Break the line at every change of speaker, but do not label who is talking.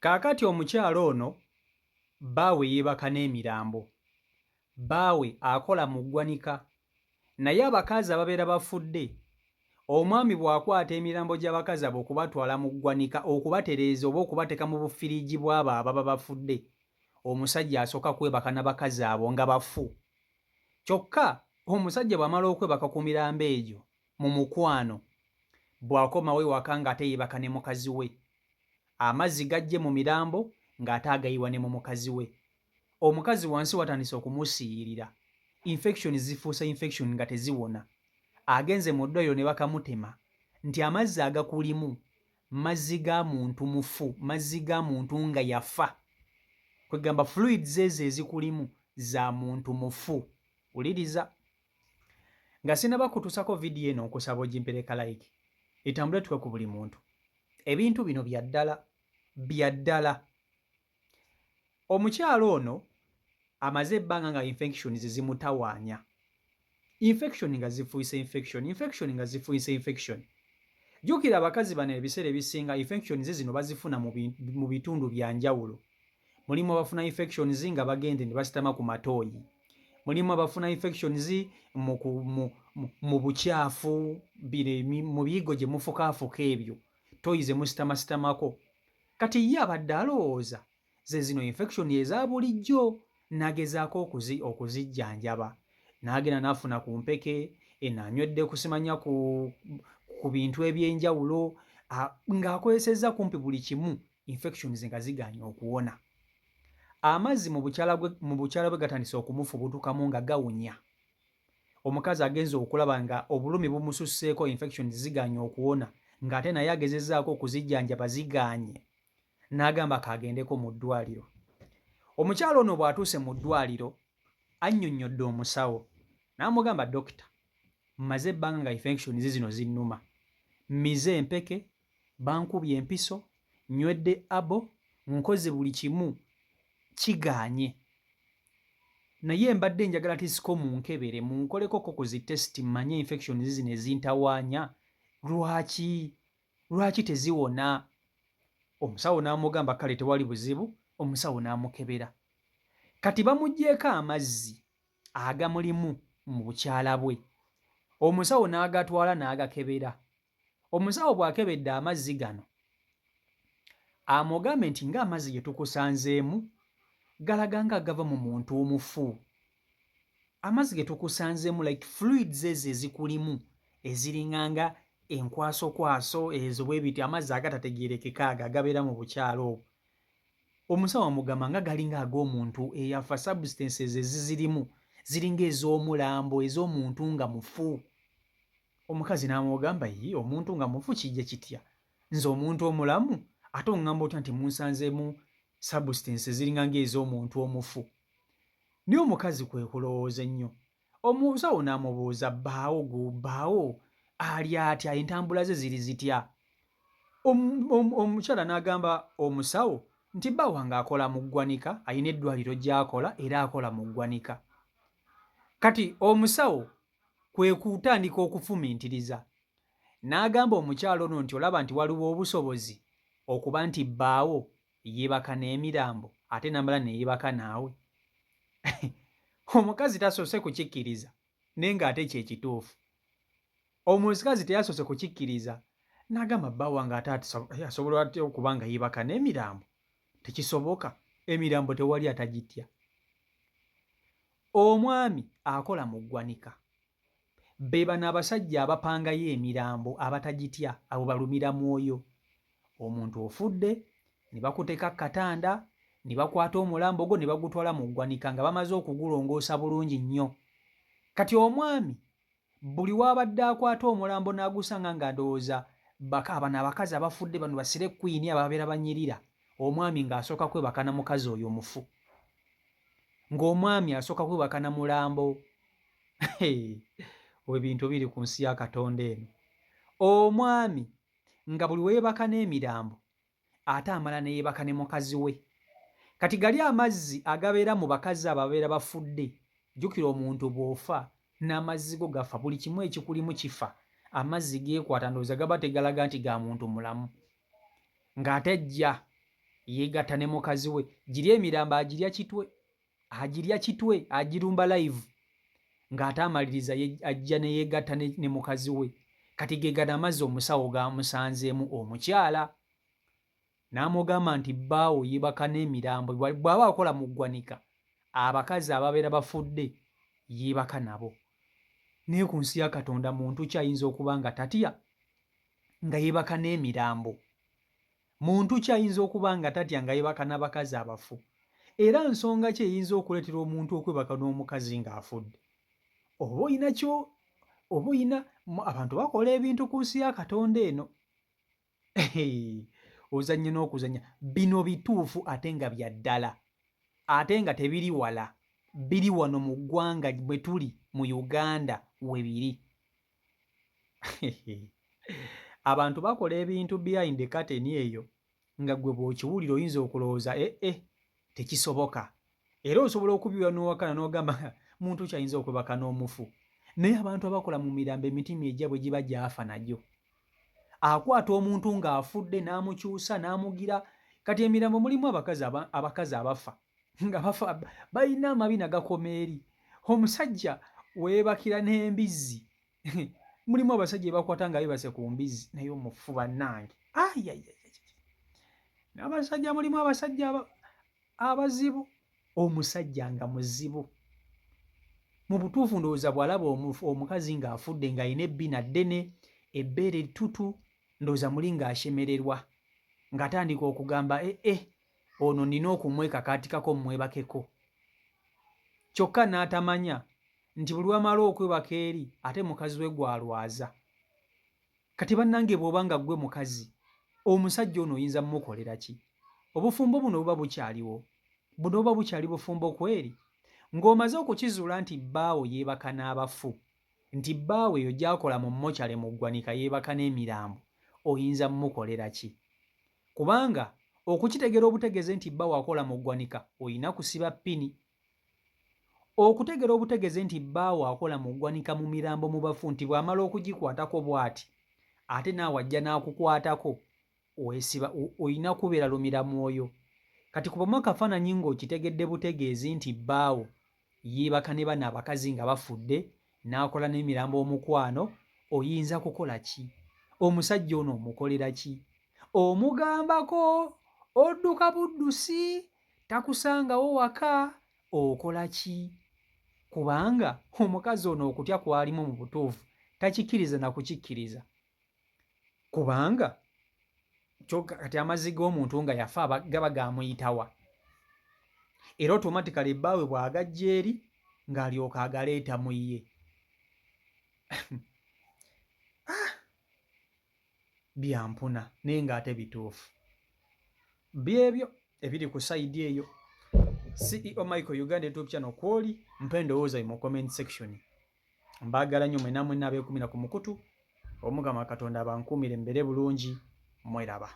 Kaakati omukyalo ono bbaawe yeebaka n'emirambo, bbaawe akola mu ggwanika naye abakazi ababeera bafudde omwami bw'akwata emirambo gy'abakazi abo okubatwala mu ggwanika okubatereeza oba okubateeka mu bufiriigi bw'abo ababa bafudde, omusajja asooka kwebaka n'abakazi abo nga bafu. Kyokka omusajja bw'amala okwebaka ku mirambo egyo mu mukwano, bw'akomawo ewaka ng'ate yeebaka ne mukazi we. Amazzi gajje mu mirambo ng'ate agayiwa ne mu mukazi we. Omukazi wansi watandise okumusiiyirira, infection zifuuse infection nga teziwona. Agenze mu ddwaliro ne bakamutema nti amazzi agakulimu mazzi ga muntu mufu, mazzi ga muntu nga yafa. Kwegamba fluids ezo ezikulimu za muntu mufu. Wuliriza. Nga sinaba kutuusako vidiyo eno okusaba ogimpereka like etambule tuke ku buli muntu. Ebintu bino bya ddala, bya ddala. Omukyalo ono amaze ebbanga nga infections zimutawaanya. Infection nga zifuise infection nga zifuise infection. Jjukira abakazi bano ebiseera ebisinga infections zino bazifuna mu bitundu bya njawulo. Mulimu abafuna infections nga bagende ne basitama ku matooyi. Mulimu abafuna infections mu bukyafu, mu biyigo gye mufukaafuka ebyo, tooyi ze musitama-sitamako. Kati ye abadde alowooza ze zino infection eza bulijjo n'agezaako okuzijjanjaba. N'agenda n'afuna ku mpeke, anywedde kusimanya ku bintu eby'enjawulo, ng'akozesezza kumpi buli kimu, infections nga zigaanye okuwona. Amazzi mu bukyala bwe gatandise okumufubutukamu nga gawunya. Omukazi agenze okulaba nga obulumi bumususseeko, infections zigaanye okuwona, ng'ate naye agezezzaako okuzijjanjaba zigaanye. N'agamba kagendeko mu ddwaliro. Omukyalo ono bw'atuuse mu ddwaliro annyonnyodde omusawo n'amugamba, dokita, mmaze ebbanga nga infections zino zinnuma, mmize empeke, bankubye empiso, nywedde abo, nkoze buli kimu, kigaanye. Naye mbadde njagala tisiko munkebere munkolekoko ku zi test mmanye infections zino ezintawaanya lwaki teziwona. Omusawo n'amugamba kale tewali buzibu, omusawo n'amukebera. Kati bamuggyeeko amazzi agamulimu mu bukyala bwe, omusawo n'agatwala n'agakebera. Omusawo bw'akebedde amazzi gano amugambe nti ng'amazzi ge tukusanzeemu galaga nga agava mu muntu omufu. Amazzi ge tukusanzeemu like fluids ezo ezikulimu eziringanga enkwasokwaso ezo bwe biti, amazzi agatategeerekeka ago agabeera mu bukyalo obwo. Omusawo amugamba nga galinga ag'omuntu eyafa, substances ezizirimu ziringa ez'omulambo, ez'omuntu nga mufu. Omukazi n'amugamba, ye omuntu nga mufu kijja kitya? Nze omuntu omulamu ate oŋŋamba otya nti munsanzeemu substances ziringa ng'ez'omuntu omufu? Naye omukazi kwe kulowooza ennyo. Omusawo n'amubuuza, bbaawo ali atya, entambula ze ziri zitya? Omukyala n'agamba omusawo nti bba wange akola mu ggwanika, alina eddwaliro gy'akola era akola mu ggwanika. Kati omusawo kwe kutandika okufumiitiriza n'agamba omukyala ono nti olaba nti waliwo obusobozi okuba nti bbaawo yeebaka n'emirambo ate namala neyeebaka naawe. Omukazi tasoose kukikkiriza naye ng'ate kye kituufu. Omukazi teyasoose kukikkiriza n'agamba bba wange ate asobola atya okuba nga yeebaka n'emirambo? Tekisoboka, emirambo tewali atagitya. Omwami akola mu ggwanika, be bano abasajja abapangayo emirambo abatagitya, abo balumira mwoyo. Omuntu ofudde ne bakuteeka ku katanda ne bakwata omulambo gwo ne bagutwala mu ggwanika nga bamaze okugulongoosa bulungi nnyo. Kati omwami buli w'abadde akwata omulambo n'agusanga nga ndowooza bano abakazi abafudde bano basire kwini ababeera banyirira, omwami ng'asooka kwebaka na mukazi oyo mufu, ng'omwami asooka kwebaka na mulambo. Ebintu biri ku nsi ya Katonda eno. Omwami nga buli weebaka n'emirambo ate amala ne yeebaka ne mukazi we. Kati gali amazzi agabeera mu bakazi ababeera bafudde. Jjukira omuntu bw'ofa n'amazzi go gafa, buli kimu ekikulimu kifa, amazzi geekwata ndowooza gaba tegalaga nti ga muntu mulamu. Ng'ate ajja yeegatta ne mukazi we, giri emirambo agirya kitwe agirumba live ng'ate amaliriza ajja ne yeegatta ne mukazi we. Kati ge gano amazzi omusawo g'amusanzeemu omukyala n'amugamba nti bbaawo yeebaka n'emirambo bw'aba akola mu ggwanika abakazi ababeera bafudde yeebaka nabo. Naye ku nsi ya Katonda muntu ki ayinza okuba nga tatya nga yeebaka n'emirambo? Muntu ki ayinza okuba nga tatya nga yeebaka n'abakazi abafu? Era nsonga ki eyinza okuleetera omuntu okwebaka n'omukazi ng'afudde? Oba oyina oba oyina abantu bakola ebintu ku nsi ya Katonda eno. Ozannye n'okuzannya bino bituufu ate nga bya ddala, ate nga tebiri wala, biri wano mu ggwanga bwe tuli mu Uganda we biri. Abantu bakola ebintu behind the curtain eyo nga gwe bw'okiwulira oyinza okulowooza tekisoboka, era osobola okubiwanuwakana n'ogamba muntu kyayinza okwebaka n'omufu. Naye abantu abakola mu mirambo emitima egyabwe giba gyafa nagyo. Akwata omuntu ng'afudde n'amukyusa n'amugira. Kati emirambo mulimu abakazi abafa nga bafa balina amabina gakoma eri. Omusajja weebakira n'embizzi mulimu abasajja bakwata nga beebase ku mbizzi naye omufu bannange. N'abasajja mulimu abasajja abazibu, omusajja nga muzibu. Mu butuufu ndowooza bw'alaba omukazi ng'afudde ng'alina ebbina ddene, ebbeere ttutu, ndowooza muli ng'ashemererwa ng'atandika okugamba ono nina okumwekakaatikako mmwebakeko. Kyokka n'atamanya nti buli wamala okwebaka eri ate mukazi we gw'alwaza. Kati bannange bw'oba nga ggwe mukazi, omusajja ono oyinza mmukolera ki? Obufumbo buno buba bukyaliwo, buno buba bukyali bufumbo kweri? Ng'omaze okukizuula nti bbaawo yeebaka n'abafu, nti bbaawo eyo gy'akola mu mmokyale mu ggwanika yeebaka n'emirambo, oyinza mmukolera ki? Kubanga okukitegera obutegeeze nti bbaawo akola mu ggwanika oyina kusiba ppini. Okutegera obutegeeze nti bbaawo akola mu ggwanika mu mirambo mu bafu nti bw'amala okugikwatako bw'ati ate naawe ajja n'akukwatako, oyina kubeera lumira mwoyo. Kati kubamu akafaananyi ng'okitegedde butegeezi nti bbaawo yeebaka ne bano abakazi nga bafudde n'akola n'emirambo omukwano, oyinza kukola ki? Omusajja ono omukolera ki? Omugambako odduka buddusi, takusangawo waka, okola ki? Kubanga omukazi ono okutya kwalimu mu butuufu takikkiriza na kukikkiriza. Kubanga kati amazzi g'omuntu nga yafa gaba gaamuyitawa, era automatically bbaawe bw'agajja eri ng'alyoka agaleeta mu ye. Byampuna naye ng'ate bituufu. Byebyo ebiri ku sayidi eyo. CEO Michael Uganda YouTube channel kwoli mpe endowooza mu comment section. Mbaagala nnyo mwenna mwenna abeekumira ku mukutu. Omukama Katonda abankuumire mbere bulungi. Mweraba.